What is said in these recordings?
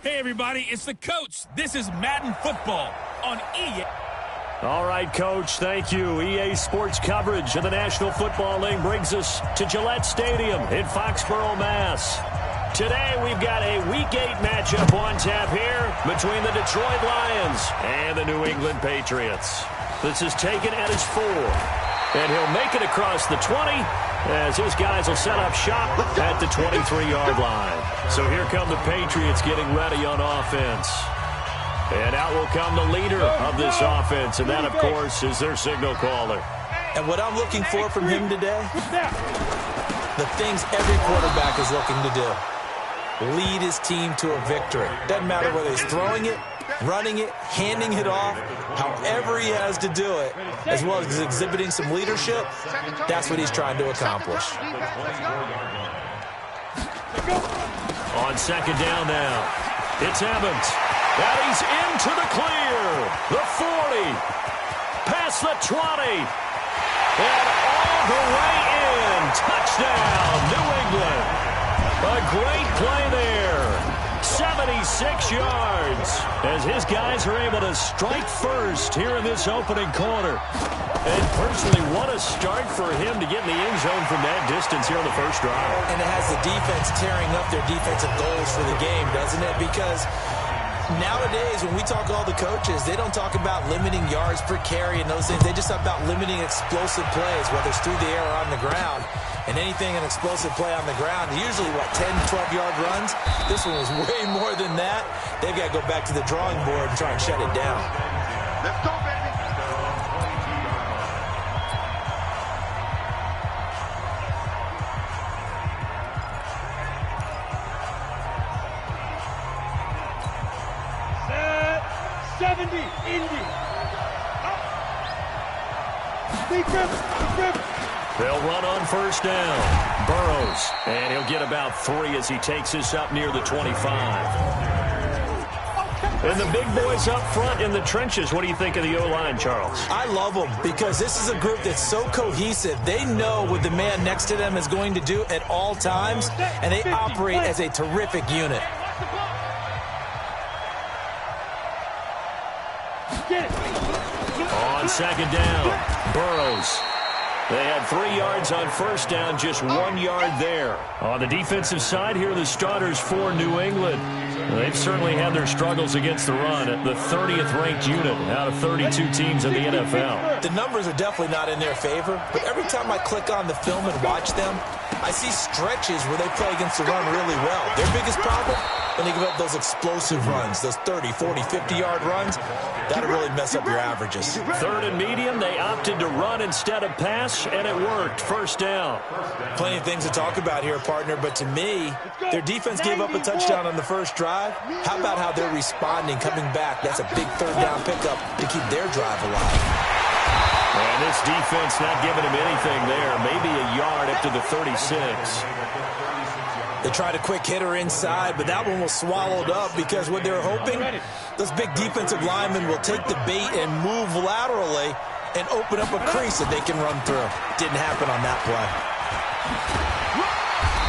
Hey, everybody, it's the coach. This is Madden Football on EA. All right, Coach, thank you. EA Sports coverage of the National Football League brings us to Gillette Stadium in Foxborough, Mass. Today, we've got a Week 8 matchup on tap here between the Detroit Lions and the New England Patriots. This is taken at his 4, and he'll make it across the 20 as his guys will set up shop at the 23-yard line. So here come the Patriots getting ready on offense. And out will come the leader of this offense, and that, of course, is their signal caller. And what I'm looking for from him today, the things every quarterback is looking to do. Lead his team to a victory. Doesn't matter whether he's throwing it, running it, handing it off, however he has to do it, as well as exhibiting some leadership, that's what he's trying to accomplish. On second down now, it's Evans. And he's into the clear. The 40. Past the 20. And all the way in. Touchdown, New England. A great play there. 76 yards as his guys are able to strike first here in this opening quarter. And personally, what a start for him to get in the end zone from that distance here on the first drive. And it has the defense tearing up their defensive goals for the game, doesn't it? Because nowadays, when we talk to all the coaches, they don't talk about limiting yards per carry and those things. They just talk about limiting explosive plays, whether it's through the air or on the ground. And anything an explosive play on the ground, usually, 10, 12-yard runs? This one was way more than that. They've got to go back to the drawing board and try and shut it down. Let's go, baby. Set 70, Indy. They'll run on first down. Burrows, and he'll get about 3 as he takes this up near the 25. And the big boys up front in the trenches. What do you think of the O-line, Charles? I love them because this is a group that's so cohesive. They know what the man next to them is going to do at all times, and they operate as a terrific unit. On second down, Burrows. They had 3 yards on first down, just 1 yard there. On the defensive side, here are the starters for New England. They've certainly had their struggles against the run at the 30th ranked unit out of 32 teams in the NFL. The numbers are definitely not in their favor, but every time I click on the film and watch them, I see stretches where they play against the run really well. Their biggest problem? When they give up those explosive runs, those 30, 40, 50-yard runs, that'll really mess up your averages. Third and medium, they opted to run instead of pass, and it worked. First down. Plenty of things to talk about here, partner, but to me, their defense gave up a touchdown on the first drive. How about how they're responding, coming back? That's a big third down pickup to keep their drive alive. And this defense not giving him anything there, maybe a yard up to the 36. They tried a quick hitter inside, but that one was swallowed up because what they're hoping, those big defensive linemen will take the bait and move laterally and open up a crease that they can run through. Didn't happen on that play.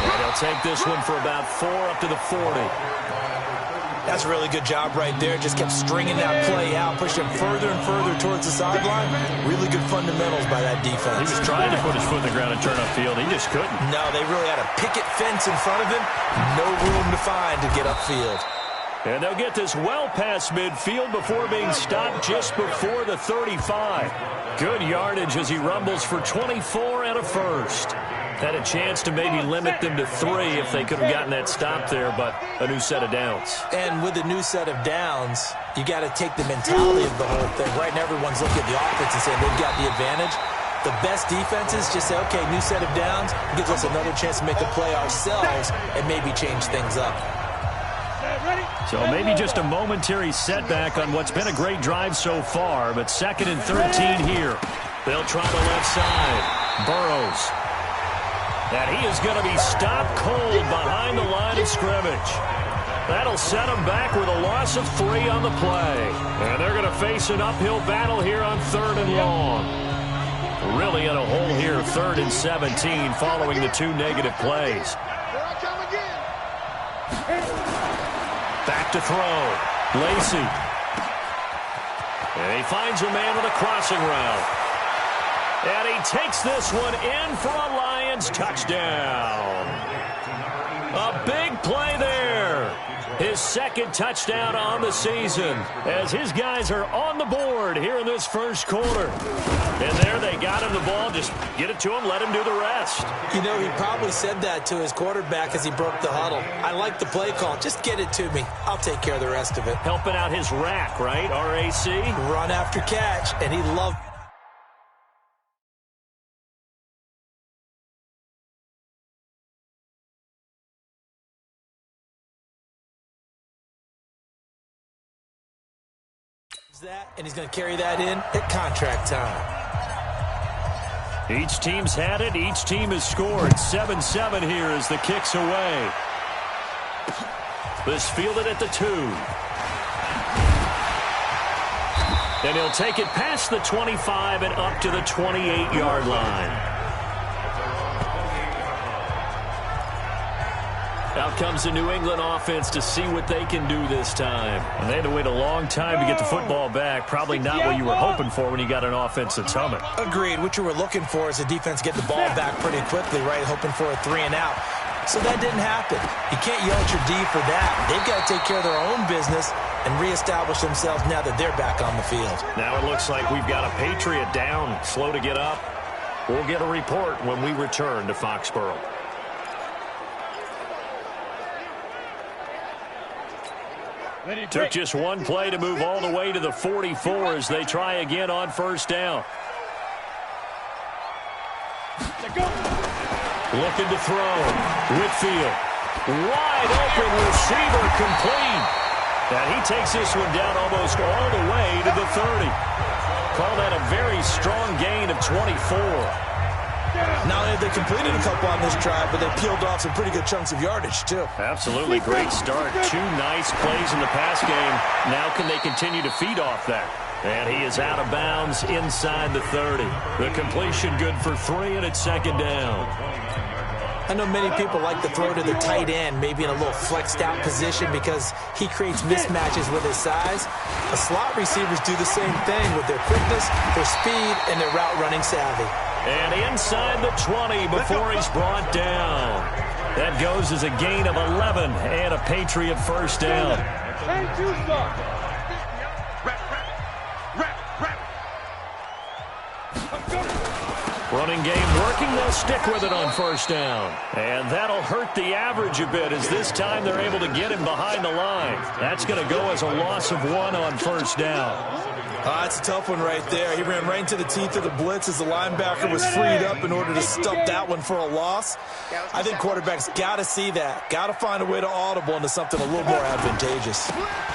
And they'll take this one for about 4 up to the 40. That's a really good job right there. Just kept stringing that play out, pushing further and further towards the sideline. Really good fundamentals by that defense. He was trying to put his foot in the ground and turn upfield. He just couldn't. No, they really had a picket fence in front of him. No room to find to get upfield. And they'll get this well past midfield before being stopped just before the 35. Good yardage as he rumbles for 24 and a first. Had a chance to maybe limit them to 3 if they could have gotten that stop there, but a new set of downs. And with a new set of downs, you got to take the mentality of the whole thing. Right now, everyone's looking at the offense and saying they've got the advantage. The best defenses just say, okay, new set of downs, gives us another chance to make a play ourselves and maybe change things up. So maybe just a momentary setback on what's been a great drive so far, but 2nd and 13 here. They'll try the left side. Burrows. And he is going to be stopped cold behind the line of scrimmage. That'll set him back with a loss of 3 on the play. And they're going to face an uphill battle here on 3rd and long. Really in a hole here, 3rd and 17 following the 2 negative plays. Here I come again. Back back to throw. Lacey. And he finds a man with a crossing route. And he takes this one in for a Lions touchdown. A big play there. His second touchdown on the season as his guys are on the board here in this first quarter. And there they got him the ball. Just get it to him, let him do the rest. You know, he probably said that to his quarterback as he broke the huddle. I like the play call. Just get it to me. I'll take care of the rest of it. Helping out his rack, right? RAC? Run after catch, and he loved that, and he's going to carry that in at contract time. Each team's had it. Each team has scored. 7-7 here as the kick's away. This fielded at the 2. And he'll take it past the 25 and up to the 28-yard line. Out comes the New England offense to see what they can do this time. And they had to wait a long time to get the football back. Probably not what you were hoping for when you got an offense that's humming. Agreed. What you were looking for is the defense get the ball back pretty quickly, right? Hoping for a 3 and out. So that didn't happen. You can't yell at your D for that. They've got to take care of their own business and reestablish themselves now that they're back on the field. Now it looks like we've got a Patriot down, slow to get up. We'll get a report when we return to Foxborough. Took just one play to move all the way to the 44 as they try again on first down. Looking to throw. Whitfield. Wide open receiver complete. And he takes this one down almost all the way to the 30. Call that a very strong gain of 24. Not only have they completed a couple on this drive, but they peeled off some pretty good chunks of yardage, too. Absolutely great start. 2 nice plays in the pass game. Now can they continue to feed off that? And he is out of bounds inside the 30. The completion good for 3, and it's second down. I know many people like to throw to the tight end, maybe in a little flexed out position because he creates mismatches with his size. The slot receivers do the same thing with their quickness, their speed, and their route running savvy. And inside the 20 before he's brought down. That goes as a gain of 11 and a Patriot first down. Running game working. They'll stick with it on first down. And that'll hurt the average a bit as this time they're able to get him behind the line. That's going to go as a loss of 1 on first down. That's a tough one right there. He ran right into the teeth of the blitz as the linebacker was freed up in order to stop that one for a loss. I think quarterbacks got to see that. Got to find a way to audible into something a little more advantageous.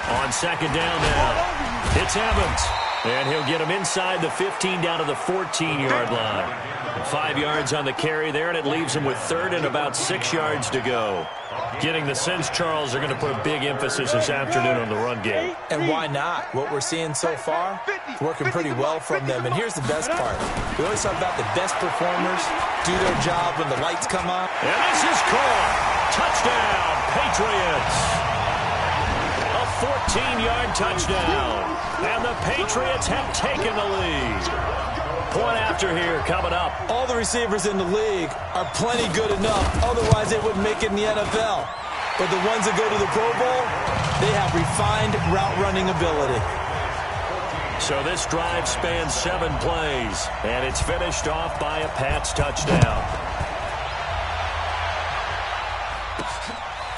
On second down now, it's Evans. And he'll get him inside the 15 down to the 14-yard line. 5 yards on the carry there, and it leaves him with 3rd and about 6 yards to go. Getting the sense, Charles, they're going to put a big emphasis this afternoon on the run game. And why not? What we're seeing so far, it's working pretty well from them. And here's the best part. We always talk about the best performers do their job when the lights come on. And this is caught. Touchdown, Patriots. A 14-yard touchdown. And the Patriots have taken the lead. Point after here coming up. All the receivers in the league are plenty good enough. Otherwise, they wouldn't make it in the NFL. But the ones that go to the Pro Bowl, they have refined route running ability. So this drive spans 7 plays, and it's finished off by a Pats touchdown.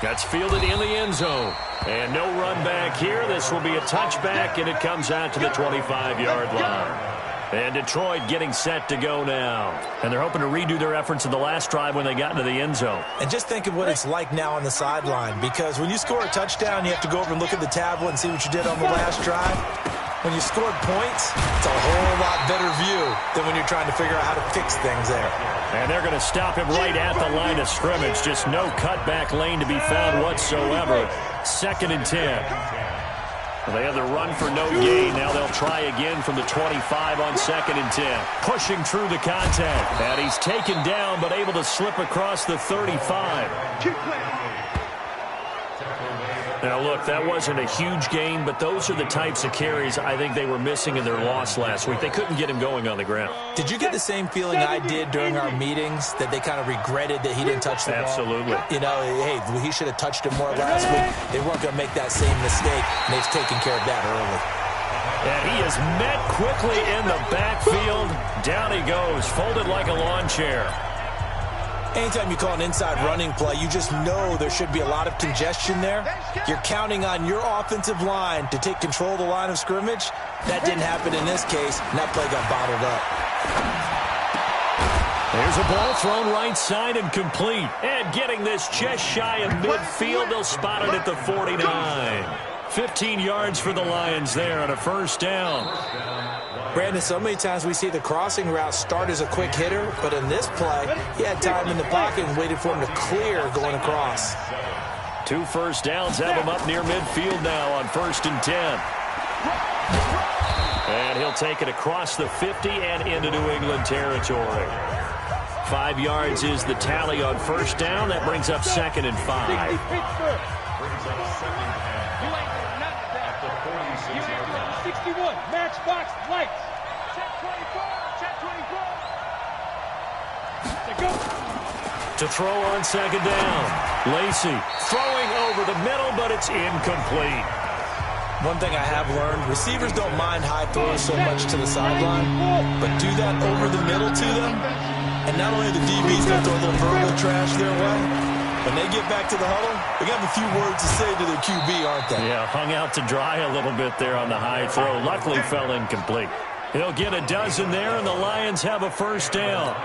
That's fielded in the end zone. And no run back here. This will be a touchback, and it comes out to the 25-yard line. And Detroit getting set to go now. And they're hoping to redo their efforts in the last drive when they got into the end zone. And just think of what it's like now on the sideline. Because when you score a touchdown, you have to go over and look at the tablet and see what you did on the last drive. When you scored points, it's a whole lot better view than when you're trying to figure out how to fix things there. And they're going to stop him right at the line of scrimmage. Just no cutback lane to be found whatsoever. 2nd and 10. They had the run for no gain. Now they'll try again from the 25 on 2nd and 10. Pushing through the contact. And he's taken down but able to slip across the 35. Now, look, that wasn't a huge gain, but those are the types of carries I think they were missing in their loss last week. They couldn't get him going on the ground. Did you get the same feeling I did during our meetings, that they kind of regretted that he didn't touch the ball? Absolutely. You know, hey, he should have touched it more last week. They weren't going to make that same mistake, and they've taken care of that early. And he is met quickly in the backfield. Down he goes, folded like a lawn chair. Anytime you call an inside running play, you just know there should be a lot of congestion there. You're counting on your offensive line to take control of the line of scrimmage. That didn't happen in this case, and that play got bottled up. There's a ball thrown right side and complete. And getting this just shy of midfield, they'll spot it at the 49. 15 yards for the Lions there on a first down. Brandon, so many times we see the crossing route start as a quick hitter, but in this play, he had time in the pocket and waited for him to clear going across. 2 first downs have him up near midfield now on 1st and 10. And he'll take it across the 50 and into New England territory. 5 yards is the tally on first down. That brings up 2nd and 5. Matchbox lights. Check 24. Check 24. To throw on 2nd down. Lacey throwing over the middle, but it's incomplete. One thing I have learned, receivers don't mind high throws so much to the sideline, but do that over the middle to them, and not only the DB's going to throw a little verbal trash their way, when they get back to the huddle, they got a few words to say to their QB, aren't they? Yeah, hung out to dry a little bit there on the high throw. Luckily fell incomplete. He'll get a dozen there, and the Lions have a first down.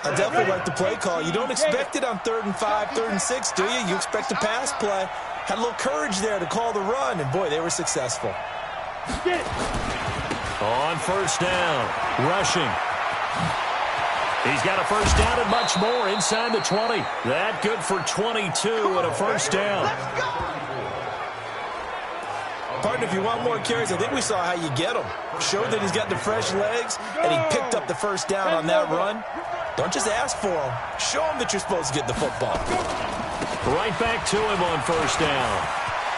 I definitely like the play call. You don't expect it on 3rd and 5, 3rd and 6, do you? You expect a pass play. Had a little courage there to call the run, and boy, they were successful. On first down, rushing. He's got a first down and much more inside the 20. That good for 22 and a first down. Partner, if you want more carries, I think we saw how you get them. Showed that he's got the fresh legs, and he picked up the first down on that run. Don't just ask for them. Show them that you're supposed to get the football. Right back to him on first down.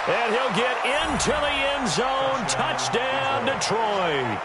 And he'll get into the end zone. Touchdown, Detroit.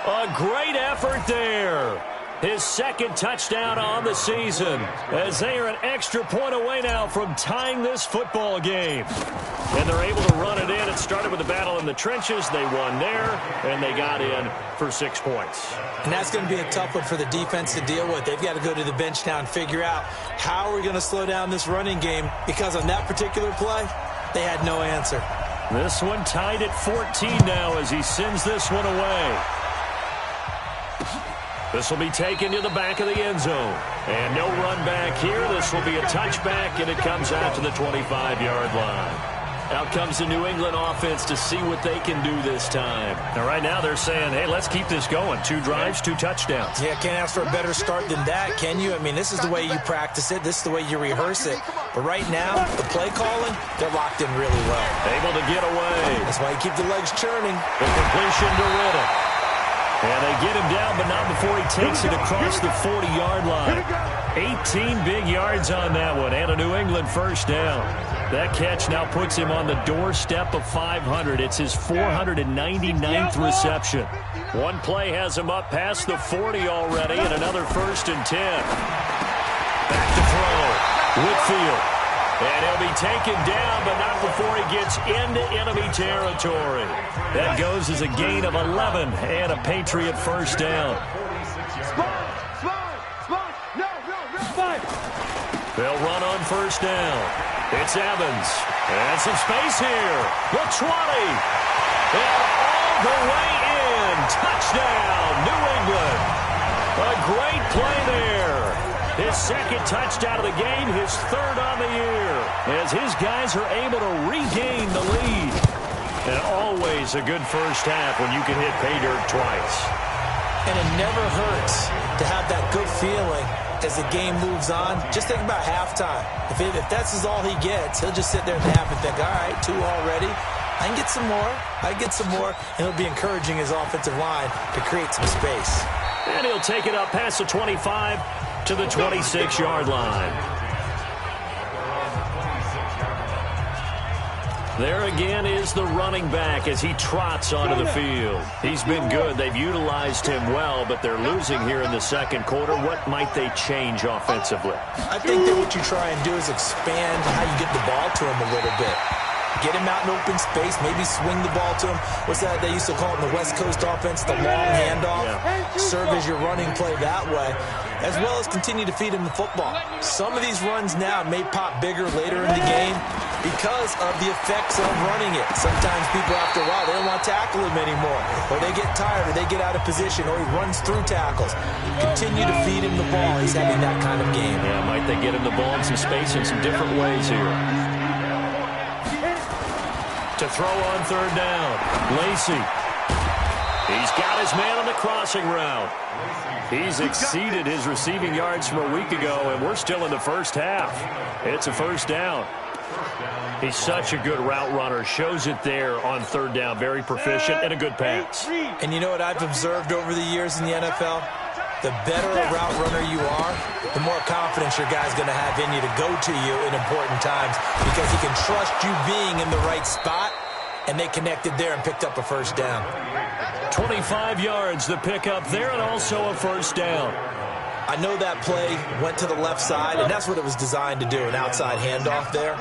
A great effort there. His 2nd touchdown on the season, as they are an extra point away now from tying this football game. And they're able to run it in. It started with a battle in the trenches. They won there, and they got in for 6 points. And that's going to be a tough one for the defense to deal with. They've got to go to the bench now and figure out how are we going to slow down this running game, because on that particular play, they had no answer. This one tied at 14 now as he sends this one away. This will be taken to the back of the end zone. And no run back here. This will be a touchback, and it comes out to the 25-yard line. Out comes the New England offense to see what they can do this time. Now, right now, they're saying, hey, let's keep this going. 2 drives, 2 touchdowns. Yeah, can't ask for a better start than that, can you? I mean, this is the way you practice it. This is the way you rehearse it. But right now, the play calling, they're locked in really well. Able to get away. That's why you keep the legs churning. The completion to Riddick. And they get him down, but not before he takes it across the 40-yard line. 18 big yards on that one, and a New England first down. That catch now puts him on the doorstep of 500. It's his 499th reception. One play has him up past the 40 already, and another 1st and 10. Back to throw. Whitfield. And he'll be taken down, but not before he gets into enemy territory. That goes as a gain of 11 and a Patriot first down. They'll run on first down. It's Evans. And some space here. The 20. And all the way in. Touchdown, New England. A great play there. His 2nd touchdown of the game, his 3rd on the year, as his guys are able to regain the lead. And always a good first half when you can hit pay dirt twice. And it never hurts to have that good feeling as the game moves on. Just think about halftime. If that's all he gets, he'll just sit there at the half and think, all right, 2 already. I can get some more. I can get some more. And he'll be encouraging his offensive line to create some space. And he'll take it up past the 25 to the 26-yard line. There again is the running back as he trots onto the field. He's been good. They've utilized him well, but they're losing here in the second quarter. What might they change offensively? I think that what you try and do is expand how you get the ball to him a little bit. Get him out in open space, maybe swing the ball to him. What's that they used to call it in the West Coast offense, the long handoff? Yeah. Serve as your running play that way, as well as continue to feed him the football. Some of these runs now may pop bigger later in the game because of the effects of running it. Sometimes people, after a while, they don't want to tackle him anymore, or they get tired, or they get out of position, or he runs through tackles. Continue to feed him the ball. He's having that kind of game. Yeah, might they get him the ball in some space in some different ways here. To throw on third down, Lacey. He's got his man on the crossing route. He's exceeded his receiving yards from a week ago, and we're still in the first half. It's a first down. He's such a good route runner. Shows it there on third down. Very proficient and a good pass. And you know what I've observed over the years in the NFL? The better a route runner you are, the more confidence your guy's going to have in you to go to you in important times because he can trust you being in the right spot, and they connected there and picked up a first down. 25 yards the pickup there, and also a first down. I know that play went to the left side, and that's what it was designed to do, an outside handoff there.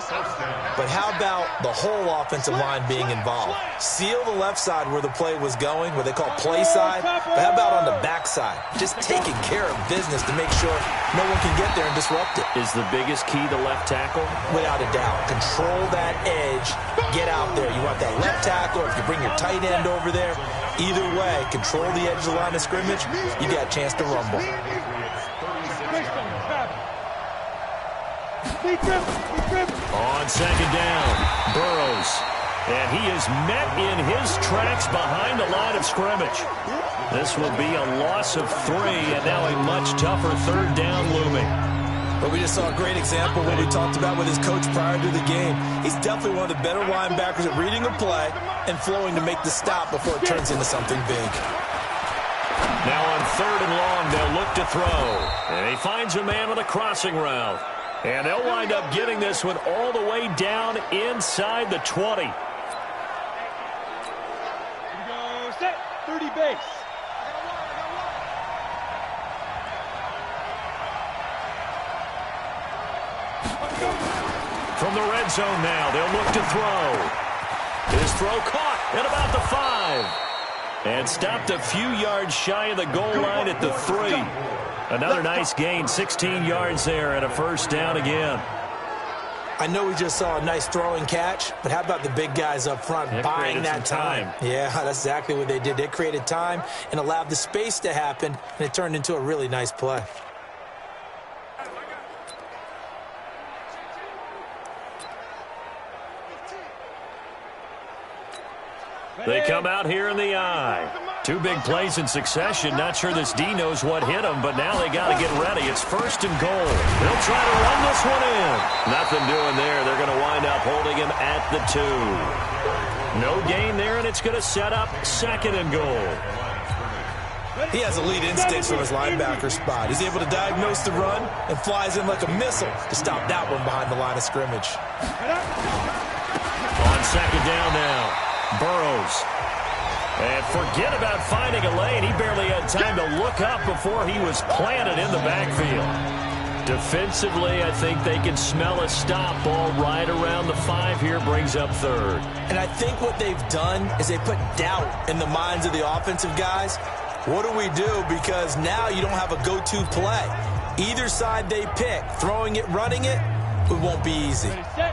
But how about the whole offensive line being involved? Seal the left side where the play was going, what they call play side, but how about on the back side? Just taking care of business to make sure no one can get there and disrupt it. Is the biggest key the left tackle? Without a doubt. Control that edge. Get out there. You want that left tackle. If you bring your tight end over there, either way, control the edge of the line of scrimmage, you got a chance to rumble. On second down, Burrows. And he is met in his tracks behind the line of scrimmage. This will be a loss of 3, and now a much tougher third down looming. But we just saw a great example of what we talked about with his coach prior to the game. He's definitely one of the better linebackers at reading a play and flowing to make the stop before it turns into something big. Now on third and long, they'll look to throw. And he finds a man on the crossing route. And they'll wind up getting this one all the way down inside the 20. Here we go, set, 30 base. From the red zone now, they'll look to throw. His throw caught at about the 5. And stopped a few yards shy of the goal line at the 3. Another nice gain, 16 yards there, and a first down again. I know we just saw a nice throwing catch, but how about the big guys up front buying that time? Yeah, that's exactly what they did. They created time and allowed the space to happen, and it turned into a really nice play. They come out here in the I. 2 big plays in succession. Not sure this D knows what hit him, but now they got to get ready. It's first and goal. They'll try to run this one in. Nothing doing there. They're going to wind up holding him at the 2. No gain there, and it's going to set up second and goal. He has elite instincts from his linebacker spot. He's able to diagnose the run and flies in like a missile to stop that one behind the line of scrimmage. On second down now. Burrows. And forget about finding a lane. He barely had time to look up before he was planted in the backfield. Defensively, I think they can smell a stop. Ball right around the 5 here, brings up third. And I think what they've done is they put doubt in the minds of the offensive guys. What do we do? Because now you don't have a go-to play. Either side they pick, throwing it, running it, it won't be easy.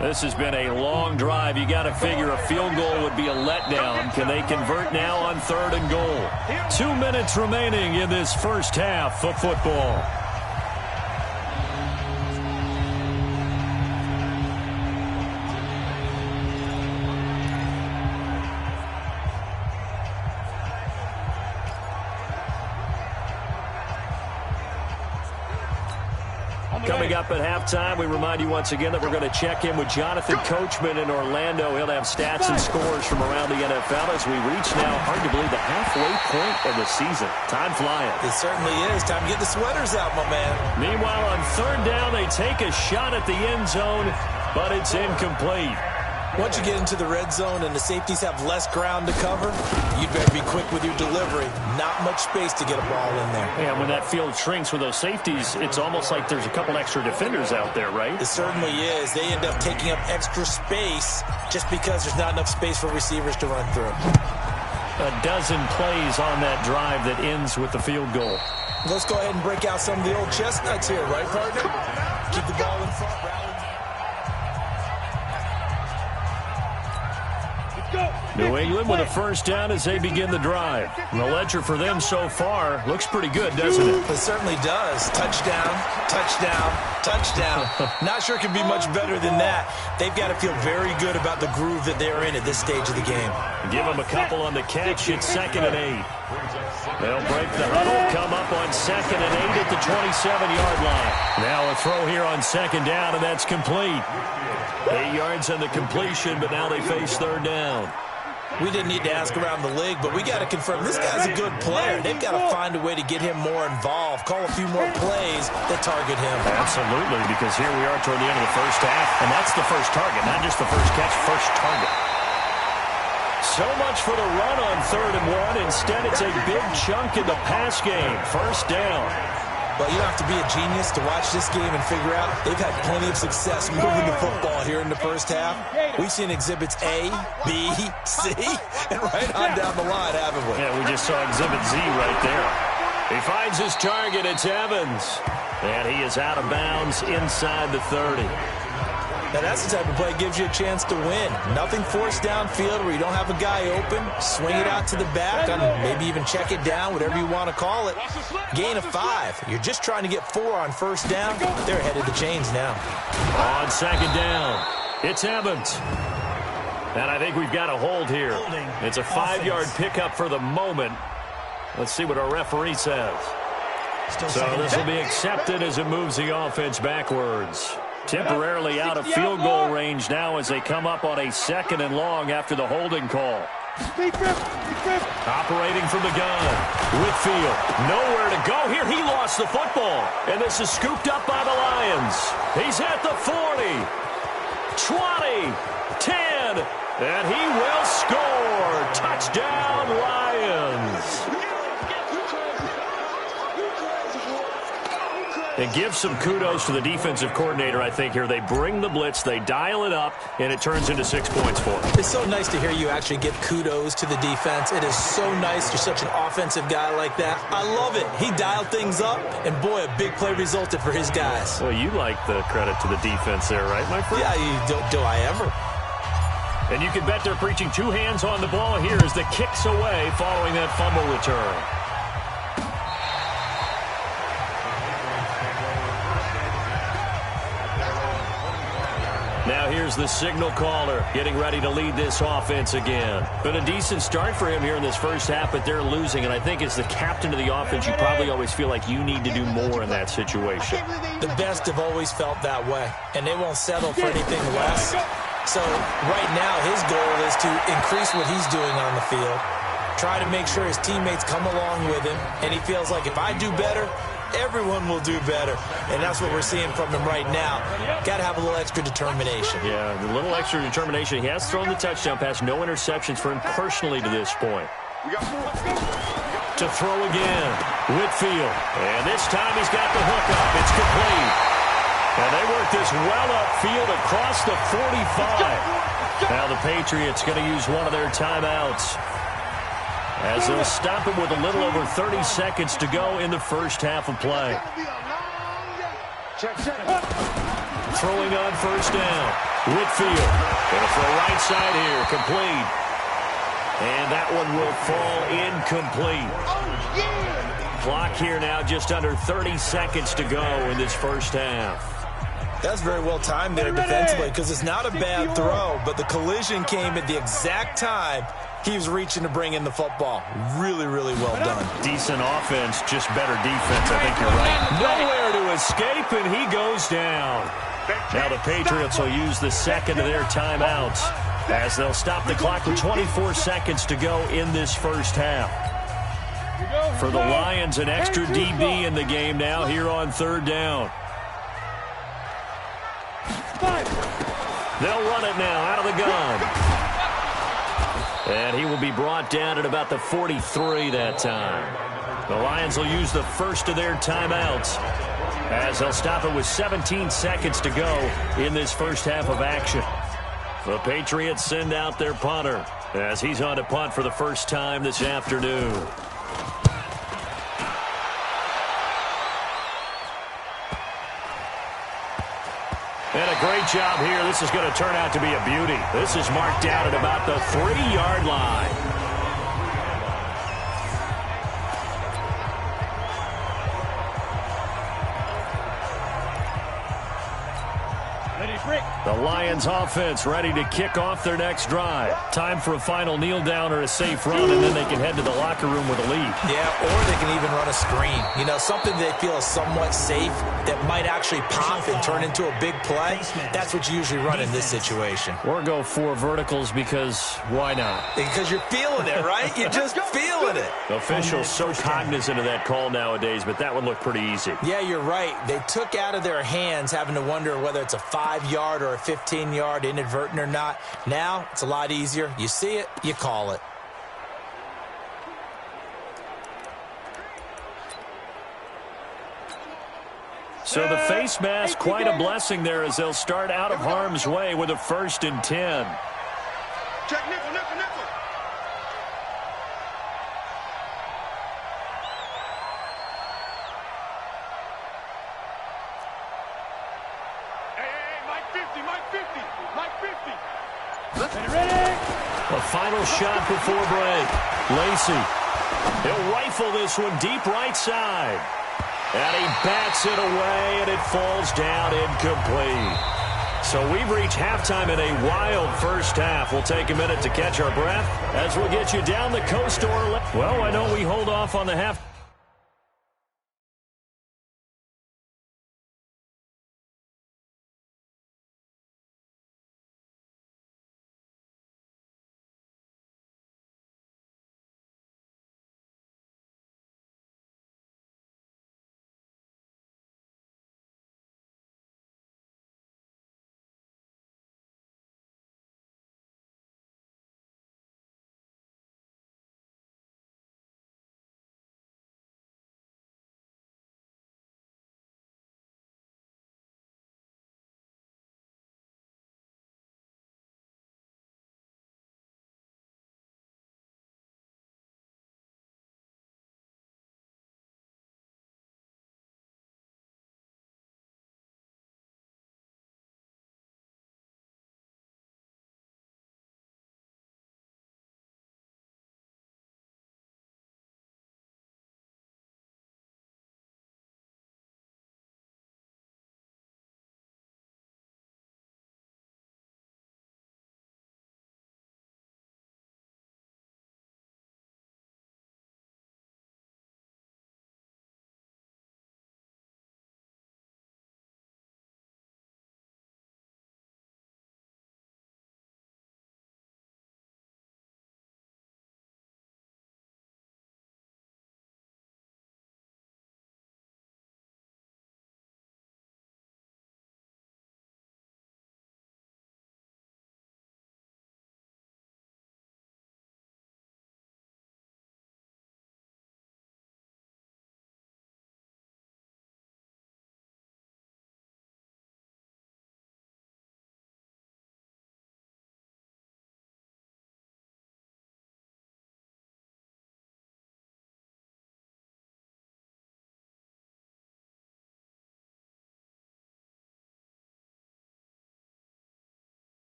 This has been a long drive. You got to figure a field goal would be a letdown. Can they convert now on third and goal? 2 minutes remaining in this first half of football. Coming up at halftime, we remind you once again that we're going to check in with Jonathan Coachman in Orlando. He'll have stats and scores from around the NFL as we reach now, hard to believe, the halfway point of the season. Time flying. It certainly is. Time to get the sweaters out, my man. Meanwhile, on third down, they take a shot at the end zone, but it's incomplete. Once you get into the red zone and the safeties have less ground to cover, you'd better be quick with your delivery. Not much space to get a ball in there. Yeah, when that field shrinks with those safeties, it's almost like there's a couple extra defenders out there, right? It certainly is. They end up taking up extra space just because there's not enough space for receivers to run through. A dozen plays on that drive that ends with the field goal. Let's go ahead and break out some of the old chestnuts here, right, partner? Keep the ball in front, rally. New England with a first down as they begin the drive. The ledger for them so far looks pretty good, doesn't it? It certainly does. Touchdown, touchdown, touchdown. Not sure it can be much better than that. They've got to feel very good about the groove that they're in at this stage of the game. Give them a couple on the catch. It's 2nd and 8. They'll break the huddle, come up on 2nd and 8 at the 27-yard line. Now a throw here on 2nd down, and that's complete. 8 yards on the completion, but now they face 3rd down. We didn't need to ask around the league, but we got to confirm this guy's a good player. They've got to find a way to get him more involved, call a few more plays that target him. Absolutely, because here we are toward the end of the first half, and that's the first target, not just the first catch, first target. So much for the run on 3rd and 1. Instead, it's a big chunk in the pass game. First down. Well, you don't have to be a genius to watch this game and figure out they've had plenty of success moving the football here in the first half. We've seen exhibits A, B, C, and right on down the line, haven't we? Yeah, we just saw exhibit Z right there. He finds his target. It's Evans. And he is out of bounds inside the 30. Now, that's the type of play that gives you a chance to win. Nothing forced downfield where you don't have a guy open. Swing it out to the back, and maybe even check it down, whatever you want to call it. Gain of 5. You're just trying to get 4 on first down. They're ahead of the chains now. On 2nd down, it's Evans. And I think we've got a hold here. It's a 5-yard pickup for the moment. Let's see what our referee says. So this will be accepted as it moves the offense backwards. Temporarily out of field goal range now as they come up on a 2nd and long after the holding call. Operating from the gun. Whitfield, nowhere to go here. He lost the football. And this is scooped up by the Lions. He's at the 40, 20, 10, and he will score. Touchdown, Lions. And give some kudos to the defensive coordinator, I think, here. They bring the blitz, they dial it up, and it turns into 6 points for them. It's so nice to hear you actually give kudos to the defense. It is so nice. You're such an offensive guy like that. I love it. He dialed things up, and boy, a big play resulted for his guys. Well, you like the credit to the defense there, right, my friend? Yeah, do I ever? And you can bet they're preaching 2 hands on the ball here as the kick's away following that fumble return. Now here's the signal caller getting ready to lead this offense again. Been a decent start for him here in this first half, but they're losing. And I think as the captain of the offense, you probably always feel like you need to do more in that situation. The best have always felt that way, and they won't settle for anything less. So right now his goal is to increase what he's doing on the field, try to make sure his teammates come along with him, and he feels like if I do better, everyone will do better. And that's what we're seeing from him right now. Got to have a little extra determination. Yeah, a little extra determination. He has thrown the touchdown pass. No interceptions for him personally to this point. To throw again. Whitfield. And this time he's got the hook up. It's complete. And they work this well upfield across the 45. Now the Patriots going to use one of their timeouts, as they'll stop it with a little over 30 seconds to go in the first half of play. Throwing on first down. Whitfield. Going to throw right side here. Complete. And that one will fall incomplete. Clock here now just under 30 seconds to go in this first half. That's very well timed there defensively, because it's not a bad throw, but the collision came at the exact time he was reaching to bring in the football. Really, really well done. Decent offense, just better defense. I think you're right. Nowhere to escape, and he goes down. Now the Patriots will use the second of their timeouts as they'll stop the clock with 24 seconds to go in this first half. For the Lions, an extra DB in the game now here on 3rd down. They'll run it now out of the gun. And he will be brought down at about the 43 that time. The Lions will use the first of their timeouts as they'll stop it with 17 seconds to go in this first half of action. The Patriots send out their punter as he's on to punt for the first time this afternoon. And a great job here. This is going to turn out to be a beauty. This is marked down at about the 3-yard line. The Lions offense ready to kick off their next drive. Time for a final kneel down or a safe run, and then they can head to the locker room with a lead. Yeah, or they can even run a screen. You know, something they feel is somewhat safe that might actually pop and turn into a big play. That's what you usually run in this situation. Or go 4 verticals because why not? Because you're feeling it, right? You're just feeling it. Officials so cognizant of that call nowadays, but that would look pretty easy. Yeah, you're right. They took out of their hands having to wonder whether it's a 5-yard or a 15-yard inadvertent or not. Now, it's a lot easier. You see it, you call it. So the face mask, quite a blessing there as they'll start out of harm's way with a 1st and 10. Check nickel, nickel, nickel. Hey, Mike 50, Mike 50, Mike 50. Ready? A final shot before break. Lacey. He'll rifle this one deep right side. And he bats it away, and it falls down incomplete. So we've reached halftime in a wild first half. We'll take a minute to catch our breath as we'll get you down the coast. Well, why don't we hold off on the half?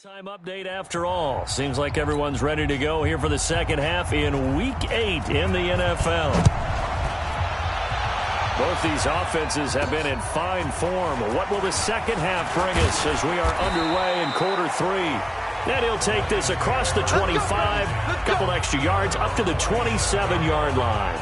Time update after all. Seems like everyone's ready to go here for the second half in Week 8 in the NFL. Both these offenses have been in fine form. What will the second half bring us as we are underway in quarter 3? And he'll take this across the 25, a couple extra yards up to the 27-yard line.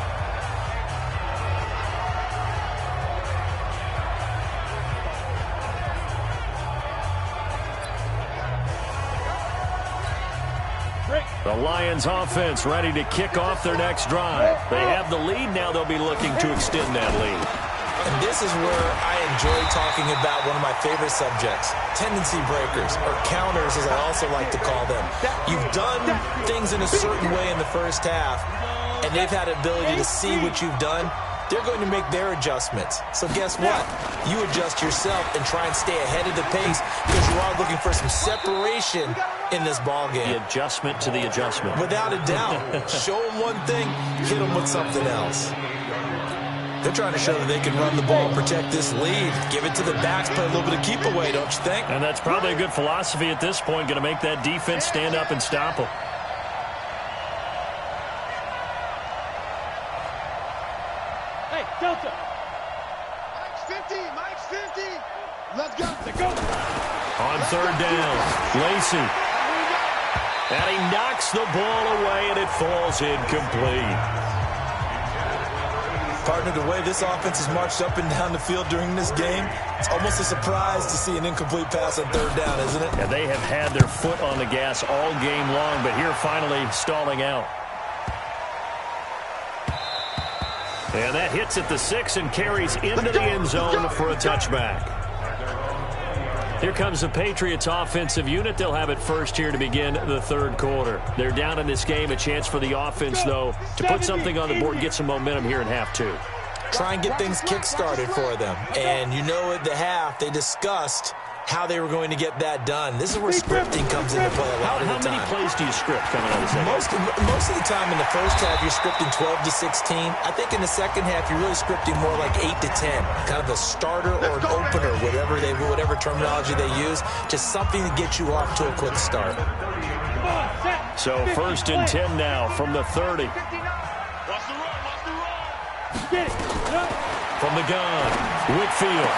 The Lions offense ready to kick off their next drive. They have the lead. Now they'll be looking to extend that lead. And this is where I enjoy talking about one of my favorite subjects, tendency breakers, or counters as I also like to call them. You've done things in a certain way in the first half, and they've had the ability to see what you've done. They're going to make their adjustments. So guess what? You adjust yourself and try and stay ahead of the pace because you are looking for some separation in this ball game. The adjustment to the adjustment. Without a doubt. Show them one thing, hit them with something else. They're trying to show that they can run the ball, protect this lead, give it to the backs, play a little bit of keep away, don't you think? And that's probably a good philosophy at this point, going to make that defense stand up and stop them. Delta. Mike's 50. Let's go. On third down, Lacey. And he knocks the ball away, and it falls incomplete. Partner, the way this offense has marched up and down the field during this game, it's almost a surprise to see an incomplete pass on third down, isn't it? Yeah, they have had their foot on the gas all game long, but here finally stalling out. And that hits at the 6 and carries into the end zone for a touchback. Here comes the Patriots offensive unit. They'll have it first here to begin the third quarter. They're down in this game. A chance for the offense, though, to put something on the board, get some momentum here in half 2. Try and get things kick-started for them. And you know at the half, they discussed how they were going to get that done. This is where scripting comes into play a lot of the time. How many plays do you script coming out of the second? Most of the time in the first half, you're scripting 12 to 16. I think in the second half, you're really scripting more like 8 to 10. Kind of a starter or an opener, whatever terminology they use. Just something to get you off to a quick start. So first and 10 now from the 30. From the gun, Whitfield.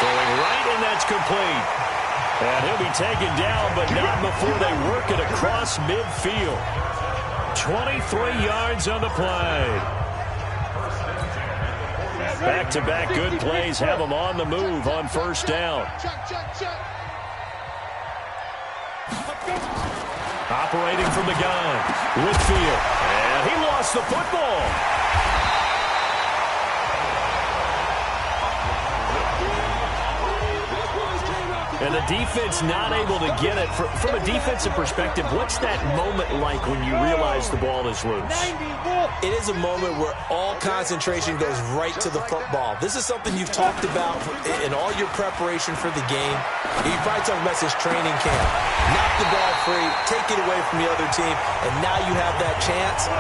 Throwing right, and that's complete. And he'll be taken down, but not before they work it across midfield. 23 yards on the play. Back-to-back good plays have them on the move on first down. Operating from the gun, Whitfield. And he lost the football. And the defense not able to get it. From a defensive perspective, what's that moment like when you realize the ball is loose? It is a moment where all concentration goes right to the football. This is something you've talked about in all your preparation for the game. You probably talked about since training camp. Knock the ball free, take it away from the other team, and now you have that chance.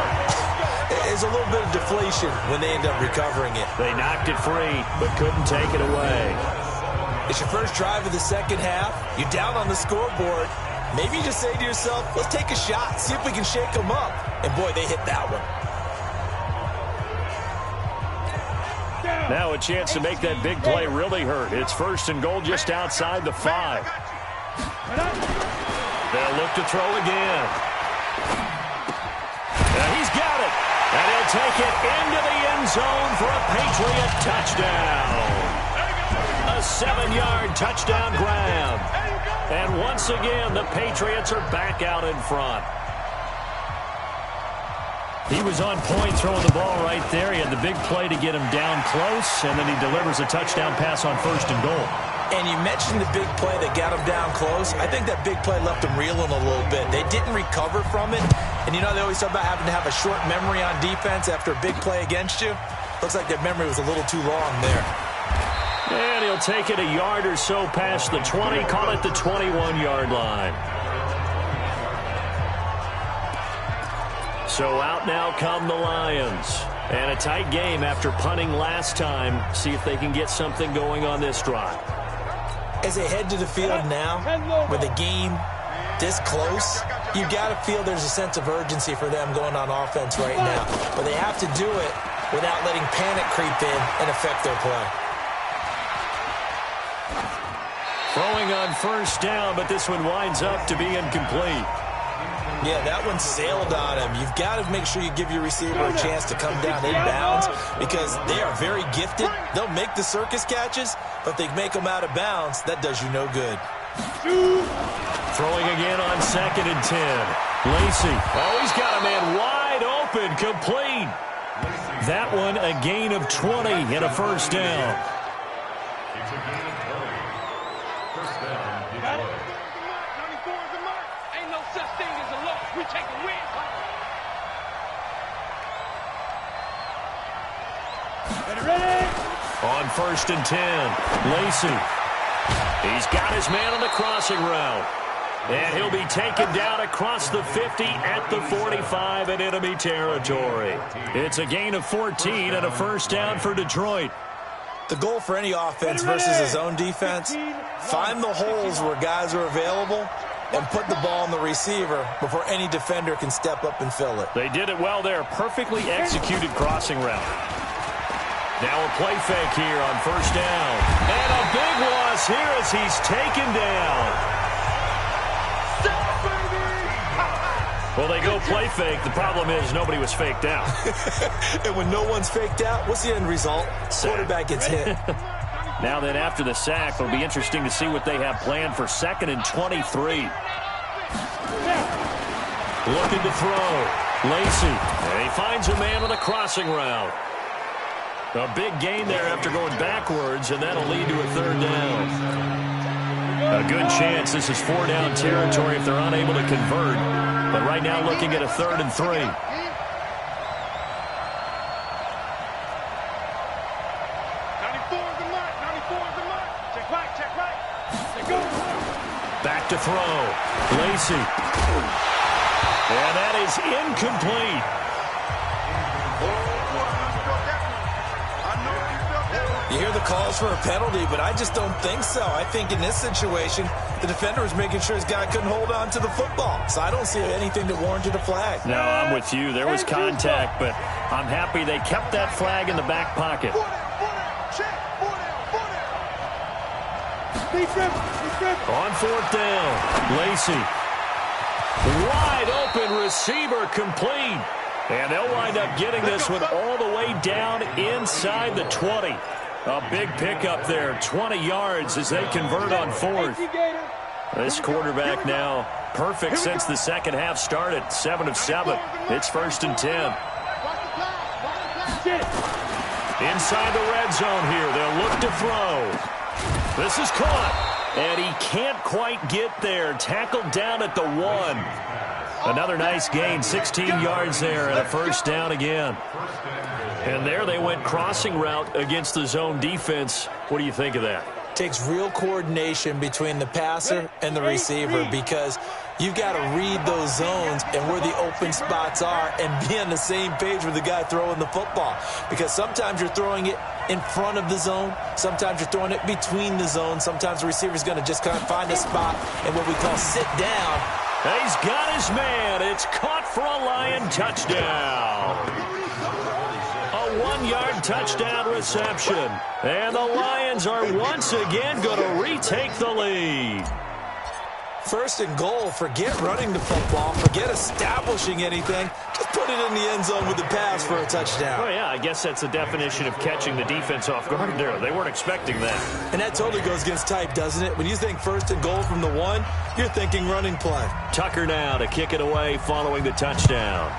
There's a little bit of deflation when they end up recovering it. They knocked it free, but couldn't take it away. It's your first drive of the second half. You're down on the scoreboard. Maybe you just say to yourself, let's take a shot, see if we can shake them up. And, boy, they hit that one. Now a chance to make that big play really hurt. It's first and goal just outside the 5. They'll look to throw again. And he's got it. And he'll take it into the end zone for a Patriot touchdown. A 7-yard touchdown grab. And once again, the Patriots are back out in front. He was on point throwing the ball right there. He had the big play to get him down close, and then he delivers a touchdown pass on first and goal. And you mentioned the big play that got him down close. I think that big play left him reeling a little bit. They didn't recover from it. And, they always talk about having to have a short memory on defense after a big play against you. Looks like that memory was a little too long there. And he'll take it a yard or so past the 20, call it the 21-yard line. So out now come the Lions. And a tight game after punting last time. See if they can get something going on this drive. As they head to the field now, with the game this close, you've got to feel there's a sense of urgency for them going on offense right now. But they have to do it without letting panic creep in and affect their play. Throwing on first down, but this one winds up to be incomplete. Yeah, that one sailed on him. You've got to make sure you give your receiver a chance to come down inbounds because they are very gifted. They'll make the circus catches, but if they make them out of bounds, that does you no good. Throwing again on 2nd and 10. Lacy. Oh, he's got a man wide open, complete. That one a gain of 20 and a first down. We take a win. Ready? On 1st and 10, Lacy. He's got his man on the crossing route. And he'll be taken down across the 50 at the 45 in enemy territory. It's a gain of 14 and a first down for Detroit. The goal for any offense versus a zone defense, find the holes where guys are available and put the ball on the receiver before any defender can step up and fill it. They did it well there. Perfectly executed crossing route. Now a play fake here on first down. And a big loss here as he's taken down. Well, they go play fake. The problem is nobody was faked out. And when no one's faked out, what's the end result? Quarterback gets hit. Now then, after the sack, it'll be interesting to see what they have planned for 2nd and 23. Looking to throw. Lacy. And he finds a man on a crossing route. A big gain there after going backwards, and that'll lead to a 3rd down. A good chance this is 4-down territory if they're unable to convert. But right now looking at a 3rd and 3. 94 is the mark. 94 is the mark. Check right, check right. They go. Back to throw. Lacy. And that is incomplete. You hear the calls for a penalty, but I just don't think so. I think in this situation, the defender was making sure his guy couldn't hold on to the football. So I don't see anything that warranted a flag. No, I'm with you. There was contact, but I'm happy they kept that flag in the back pocket. On 4th down, Lacy. Wide open receiver complete. And they'll wind up getting this one all the way down inside the 20. A big pickup there, 20 yards as they convert on 4th. This quarterback now perfect since the second half started, 7 of 7. It's 1st and 10. Inside the red zone here, they'll look to throw. This is caught, and he can't quite get there. Tackled down at the 1. Another nice gain, 16 yards there, and a first down again. And there they went crossing route against the zone defense. What do you think of that? Takes real coordination between the passer and the receiver because you've got to read those zones and where the open spots are and be on the same page with the guy throwing the football. Because sometimes you're throwing it in front of the zone. Sometimes you're throwing it between the zones. Sometimes the receiver's going to just kind of find a spot and what we call sit down. He's got his man. It's caught for a Lion touchdown. A 1-yard touchdown reception. And the Lions are once again going to retake the lead. 1st and goal. Forget running the football. Forget establishing anything. Just put it in the end zone with the pass for a touchdown. Oh, yeah, I guess that's the definition of catching the defense off guard there. They weren't expecting that. And that totally goes against type, doesn't it? When you think 1st and goal from the 1, you're thinking running play. Tucker now to kick it away following the touchdown.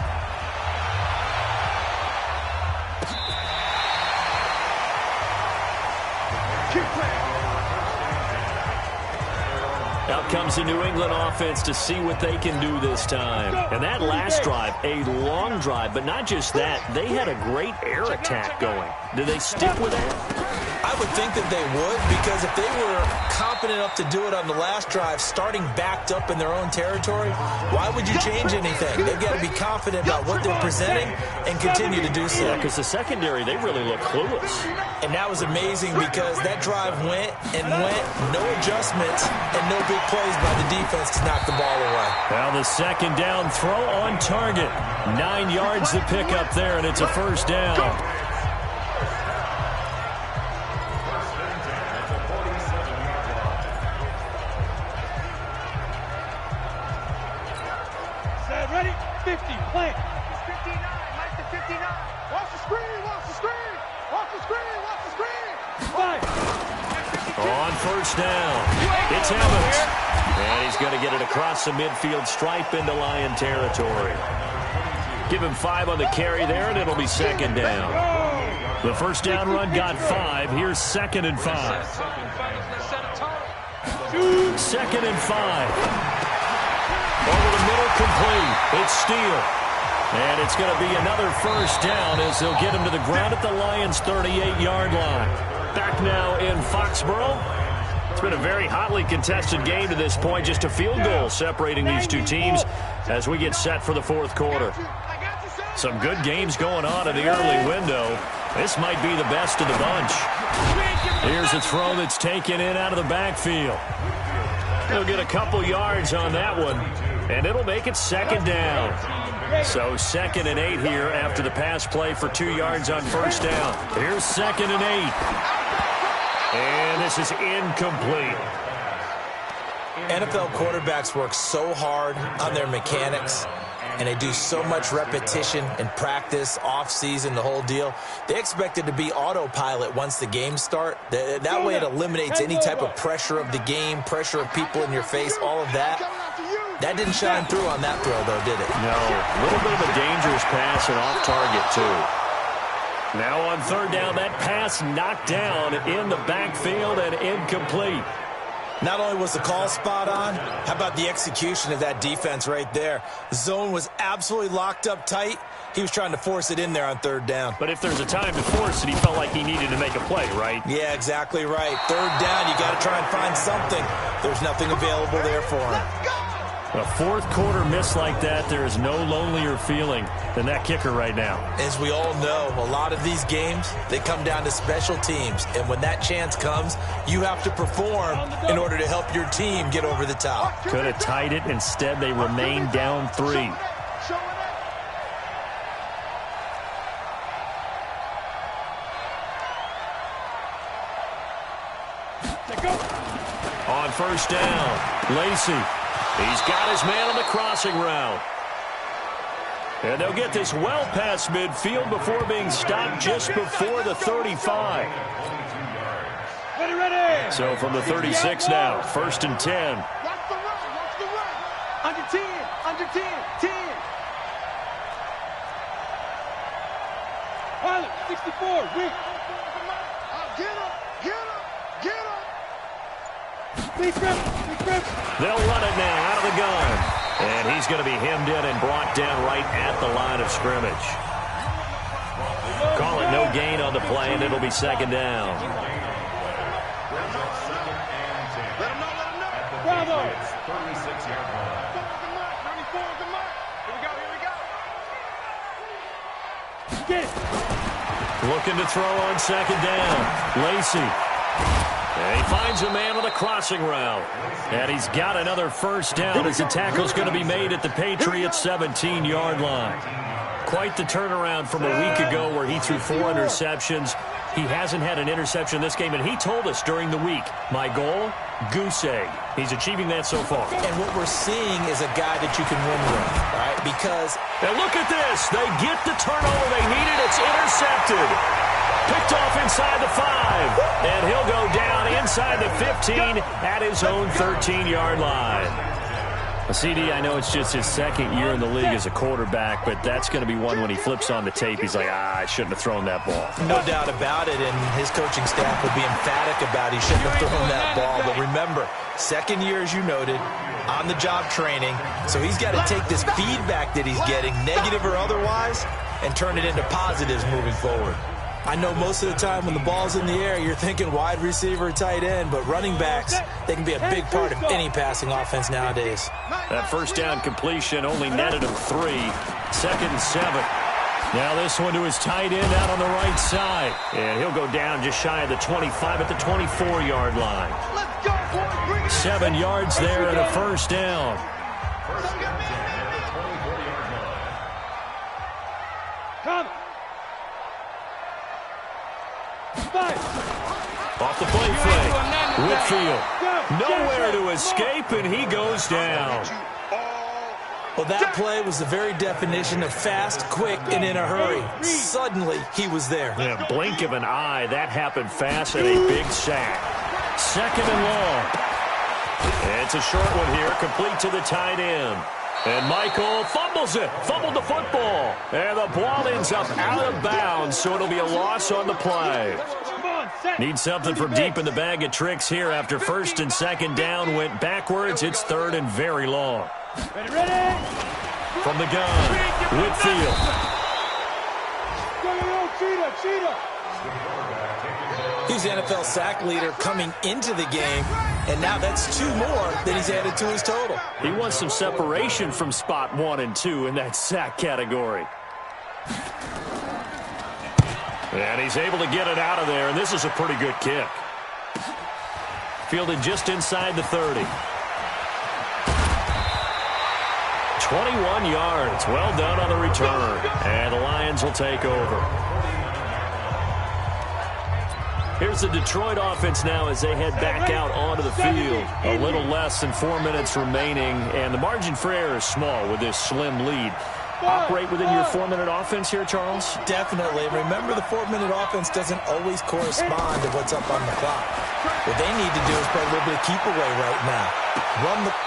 Out comes the New England offense to see what they can do this time. And that last drive, a long drive, but not just that. They had a great air attack going. Do they stick with that? I I would think that they would, because if they were confident enough to do it on the last drive, starting backed up in their own territory, why would you change anything? They've got to be confident about what they're presenting and continue to do so. Yeah, because the secondary, they really look clueless. And that was amazing because that drive went and went, no adjustments, and no big plays by the defense to knock the ball away. Now the second down throw on target. 9 yards to pick up there, and it's a first down. Ready? 50, plant. 59, Mike to 59. Watch the screen, watch the screen. Watch the screen, watch the screen. 5. On first down, it's Evans. And he's going to get it across the midfield stripe into Lion territory. Give him 5 on the carry there, and it'll be second down. The first down run got 5. Here's 2nd and 5. 2nd and 5. Over the middle, complete. It's Steele. And it's going to be another first down as they'll get him to the ground at the Lions' 38-yard line. Back now in Foxborough. It's been a very hotly contested game to this point. Just a field goal separating these two teams as we get set for the fourth quarter. Some good games going on in the early window. This might be the best of the bunch. Here's a throw that's taken in out of the backfield. He'll get a couple yards on that one, and it'll make it second down. So 2nd and 8 here after the pass play for 2 yards on first down. Here's 2nd and 8. And this is incomplete. NFL quarterbacks work so hard on their mechanics, and they do so much repetition and practice, off-season, the whole deal. They expect it to be autopilot once the games start. That way it eliminates any type of pressure of the game, pressure of people in your face, all of that. That didn't shine through on that throw, though, did it? No. A little bit of a dangerous pass and off target, too. Now on third down, that pass knocked down in the backfield and incomplete. Not only was the call spot on, how about the execution of that defense right there? The zone was absolutely locked up tight. He was trying to force it in there on third down. But if there's a time to force it, he felt like he needed to make a play, right? Yeah, exactly right. Third down, you got to try and find something. There's nothing available there for him. A fourth quarter miss like that, there is no lonelier feeling than that kicker right now. As we all know, a lot of these games, they come down to special teams. And when that chance comes, you have to perform in order to help your team get over the top. Could have tied it. Instead, they remain down 3. On first down, Lacey. He's got his man on the crossing route. And they'll get this well past midfield before being stopped just before the 35. Ready. So from the 36 now, 1st and 10. Watch the run. Under 10. 10. Pilot, 64. Win. Get him. Big grip. They'll run it now out of the gun. And he's going to be hemmed in and brought down right at the line of scrimmage. Call it no gain on the play, and it'll be second down. Bravo. 36-yard line. 94 is the mark. Here we go. Get it. Looking to throw on second down. Lacey. And he finds a man on the crossing route. And he's got another first down as the tackle's going to be made at the Patriots' 17-yard line. Quite the turnaround from a week ago where he threw 4 interceptions. He hasn't had an interception this game, and he told us during the week, my goal, goose egg. He's achieving that so far. And what we're seeing is a guy that you can win with, right? Because... And look at this. They get the turnover they needed. It's intercepted. Picked off inside the 5. And he'll go down inside the 15 at his own 13-yard line. CD, I know it's just his second year in the league as a quarterback, but that's going to be one when he flips on the tape. He's like, I shouldn't have thrown that ball. No doubt about it, and his coaching staff will be emphatic about he shouldn't have thrown that ball. But remember, second year, as you noted, on-the-job training, so he's got to take this feedback that he's getting, negative or otherwise, and turn it into positives moving forward. I know most of the time when the ball's in the air, you're thinking wide receiver, tight end, but running backs, they can be a big part of any passing offense nowadays. That first down completion only netted him 3. 2nd and 7. Now this one to his tight end out on the right side. And he'll go down just shy of the 25 at the 24-yard line. 7 yards there and a first down. Come. Off the play fake. Whitfield. Nowhere to escape, and he goes down. Well, that play was the very definition of fast, quick, and in a hurry. Suddenly, he was there. Yeah, blink of an eye. That happened fast and a big sack. 2nd and long. It's a short one here, complete to the tight end. And Michael fumbles it. Fumbled the football. And the ball ends up out of bounds, so it'll be a loss on the play. Need something from deep in the bag of tricks here after 1st and 2nd down went backwards. It's 3rd and very long. Ready? From the gun, Whitfield. Cheetah. He's the NFL sack leader coming into the game, and now that's 2 more than he's added to his total. He wants some separation from spot 1 and 2 in that sack category. And he's able to get it out of there, and this is a pretty good kick. Fielded just inside the 30. 21 yards. Well done on the return. And the Lions will take over. Here's the Detroit offense now as they head back out onto the field. A little less than 4 minutes remaining, and the margin for error is small with this slim lead. Operate within your 4-minute offense here, Charles? Definitely. Remember, the 4-minute offense doesn't always correspond to what's up on the clock. What they need to do is play a little bit of keep away right now.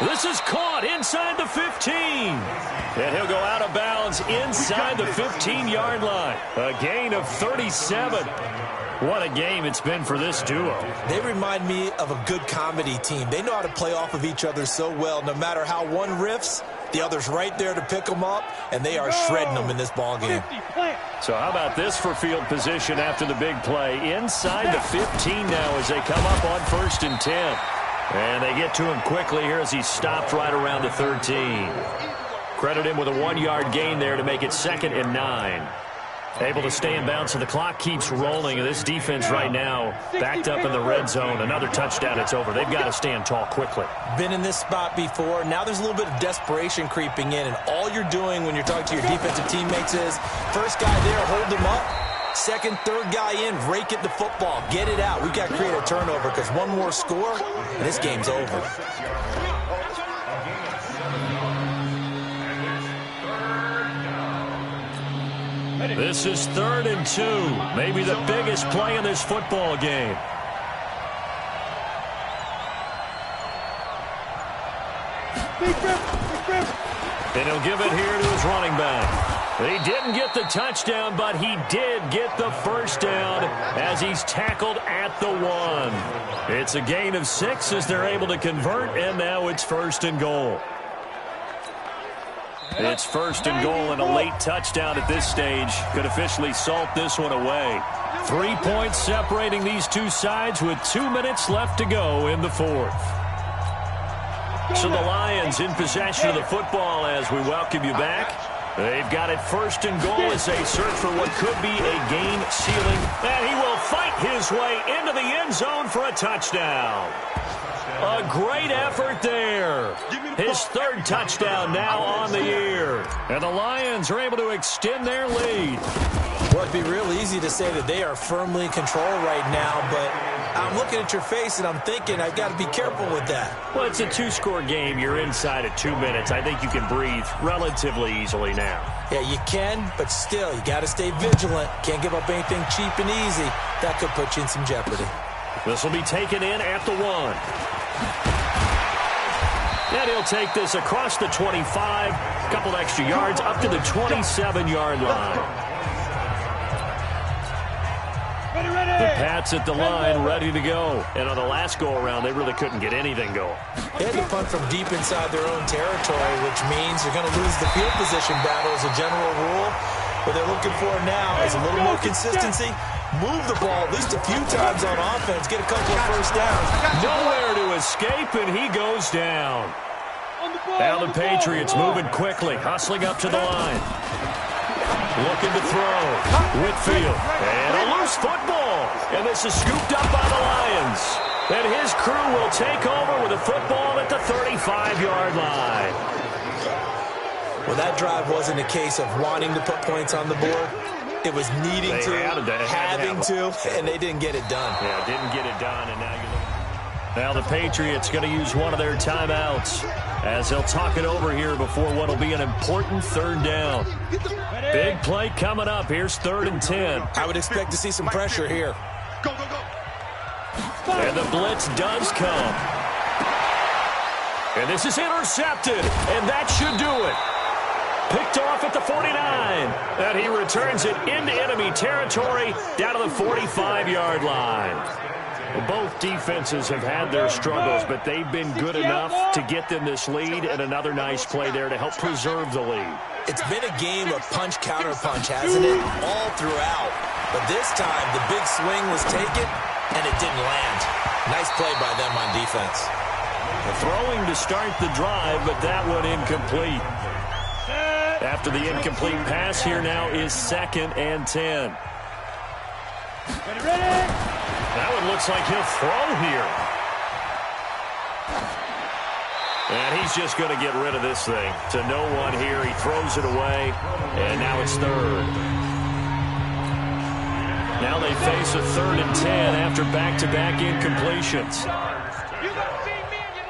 This is caught inside the 15. And he'll go out of bounds inside the 15-yard line. A gain of 37. What a game it's been for this duo. They remind me of a good comedy team. They know how to play off of each other so well. No matter how one riffs, the other's right there to pick them up, and they are shredding them in this ball game. So how about this for field position after the big play? Inside the 15 now as they come up on 1st and 10. And they get to him quickly here as he stopped right around the 13. Credit him with a 1-yard gain there to make it 2nd and 9. Able to stay in bounds, so the clock keeps rolling. And this defense right now backed up in the red zone. Another touchdown, it's over. They've got to stand tall quickly. Been in this spot before. Now there's a little bit of desperation creeping in. And all you're doing when you're talking to your defensive teammates is, first guy there, hold him up. 2nd, 3rd guy in, rake it the football. Get it out. We've got to create a turnover because one more score, and this game's over. This is 3rd and 2. Maybe the biggest play in this football game. And he'll give it here to his running back. He didn't get the touchdown, but he did get the first down as he's tackled at the 1. It's a gain of 6 as they're able to convert, and now it's 1st and goal. It's 1st and goal, and a late touchdown at this stage could officially salt this one away. 3 points separating these two sides with 2 minutes left to go in the 4th. So the Lions in possession of the football as we welcome you back. They've got it 1st and goal as they search for what could be a game ceiling. And he will fight his way into the end zone for a touchdown. A great effort there. His 3rd touchdown now on the year. And the Lions are able to extend their lead. Well, it'd be real easy to say that they are firmly in control right now, but I'm looking at your face and I'm thinking I've got to be careful with that. Well, it's a 2-score game. You're inside at 2 minutes. I think you can breathe relatively easily now. Yeah, you can, but still, you got to stay vigilant. Can't give up anything cheap and easy. That could put you in some jeopardy. This will be taken in at the 1. And he'll take this across the 25, a couple extra yards, up to the 27-yard line. The Pats at the line, ready to go. And on the last go-around, they really couldn't get anything going. They had to punt from deep inside their own territory, which means they're going to lose the field position battle as a general rule. What they're looking for now is a little more consistency. Move the ball at least a few times on offense. Get a couple of first downs. Nowhere to escape, and he goes down. Now the Patriots moving quickly, hustling up to the line. Looking to throw. Whitfield. And a loose football. And this is scooped up by the Lions. And his crew will take over with a football at the 35-yard line. Well, that drive wasn't a case of wanting to put points on the board. It was needing to, having to, and they didn't get it done. Yeah, didn't get it done, and now the Patriots going to use one of their timeouts as they'll talk it over here before what will be an important third down. Big play coming up. Here's 3rd and 10. I would expect to see some pressure here. Go, go, go. And the blitz does come. And this is intercepted, and that should do it. Picked off at the 49, and he returns it into enemy territory down to the 45-yard line. Well, both defenses have had their struggles, but they've been good enough to get them this lead, and another nice play there to help preserve the lead. It's been a game of punch-counter-punch, hasn't it? All throughout. But this time, the big swing was taken, and it didn't land. Nice play by them on defense. Throwing to start the drive, but that one incomplete. After the incomplete pass, here now is 2nd and 10. Ready? That one looks like he'll throw here. And he's just going to get rid of this thing. To no one here. He throws it away, and now it's 3rd. Now they face a 3rd and 10 after back-to-back incompletions. You gonna see me in your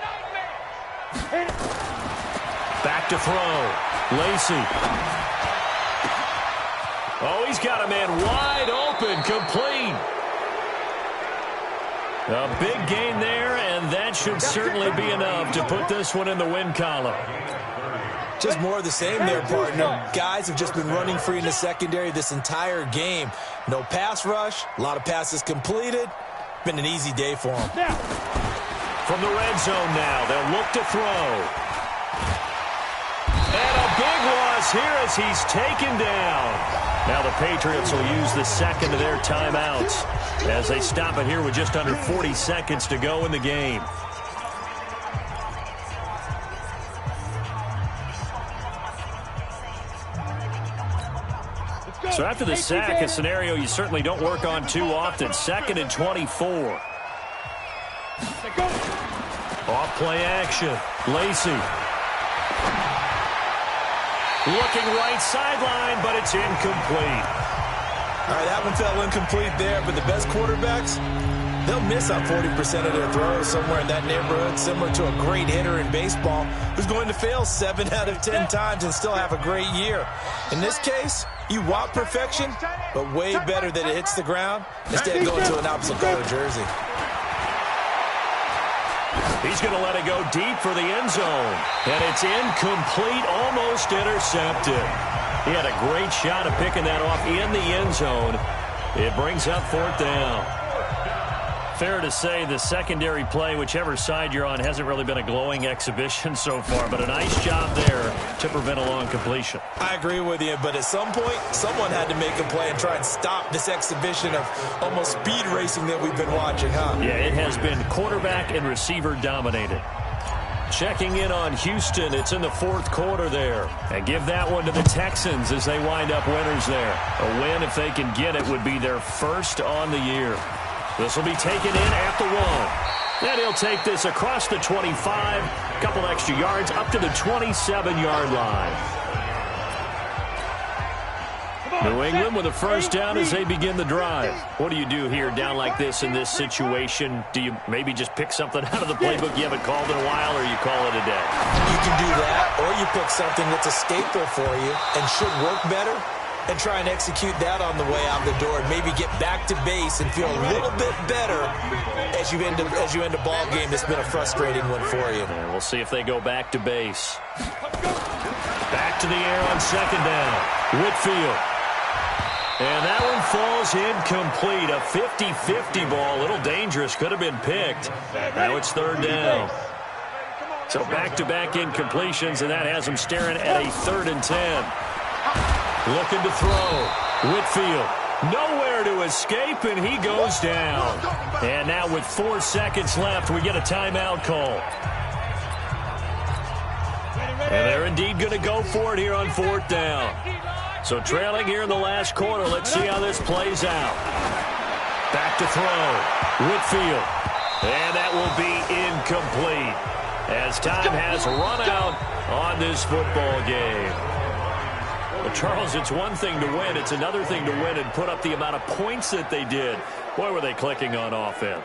nightmares. Back to throw. Lacy. Oh, he's got a man wide open, complete. A big gain there, and that should certainly be enough to put this one in the win column. Just more of the same there, partner. Guys have just been running free in the secondary this entire game. No pass rush, a lot of passes completed. Been an easy day for them. From the red zone now, they'll look to throw. And a big loss here as he's taken down. Now the Patriots will use the second of their timeouts as they stop it here with just under 40 seconds to go in the game. So after the sack, a scenario you certainly don't work on too often. 2nd and 24. Off play action. Lacy. Looking right sideline, but it's incomplete. All right, that one fell incomplete there, but the best quarterbacks, they'll miss on 40% of their throws somewhere in that neighborhood, similar to a great hitter in baseball who's going to fail 7 out of 10 times and still have a great year. In this case, you want perfection, but way better that it hits the ground instead of going to an opposite color jersey. He's going to let it go deep for the end zone. And it's incomplete, almost intercepted. He had a great shot at picking that off in the end zone. It brings up 4th down. Fair to say the secondary play, whichever side you're on, hasn't really been a glowing exhibition so far, but a nice job there to prevent a long completion. I agree with you, but at some point, someone had to make a play and try and stop this exhibition of almost speed racing that we've been watching, huh? Yeah, it has been quarterback and receiver dominated. Checking in on Houston, it's in the 4th quarter there. And give that one to the Texans as they wind up winners there. A win, if they can get it, would be their first on the year. This will be taken in at the 1. And he'll take this across the 25, a couple extra yards up to the 27-yard line. New England with a first down as they begin the drive. What do you do here down like this in this situation? Do you maybe just pick something out of the playbook you haven't called in a while, or you call it a day? You can do that, or you pick something that's a staple for you and should work better, and try and execute that on the way out the door and maybe get back to base and feel a little bit better as you end a ball game that's been a frustrating one for you. And we'll see if they go back to base. Back to the air on 2nd down. Whitfield. And that one falls incomplete. A 50-50 ball. A little dangerous. Could have been picked. Now it's 3rd down. So back-to-back incompletions, and that has them staring at a 3rd and 10. Looking to throw. Whitfield. Nowhere to escape, and he goes down. And now with 4 seconds left, we get a timeout call. And they're indeed going to go for it here on 4th down. So trailing here in the last quarter, let's see how this plays out. Back to throw. Whitfield. And that will be incomplete as time has run out on this football game. Well, Charles, it's one thing to win. It's another thing to win and put up the amount of points that they did. Boy, were they clicking on offense.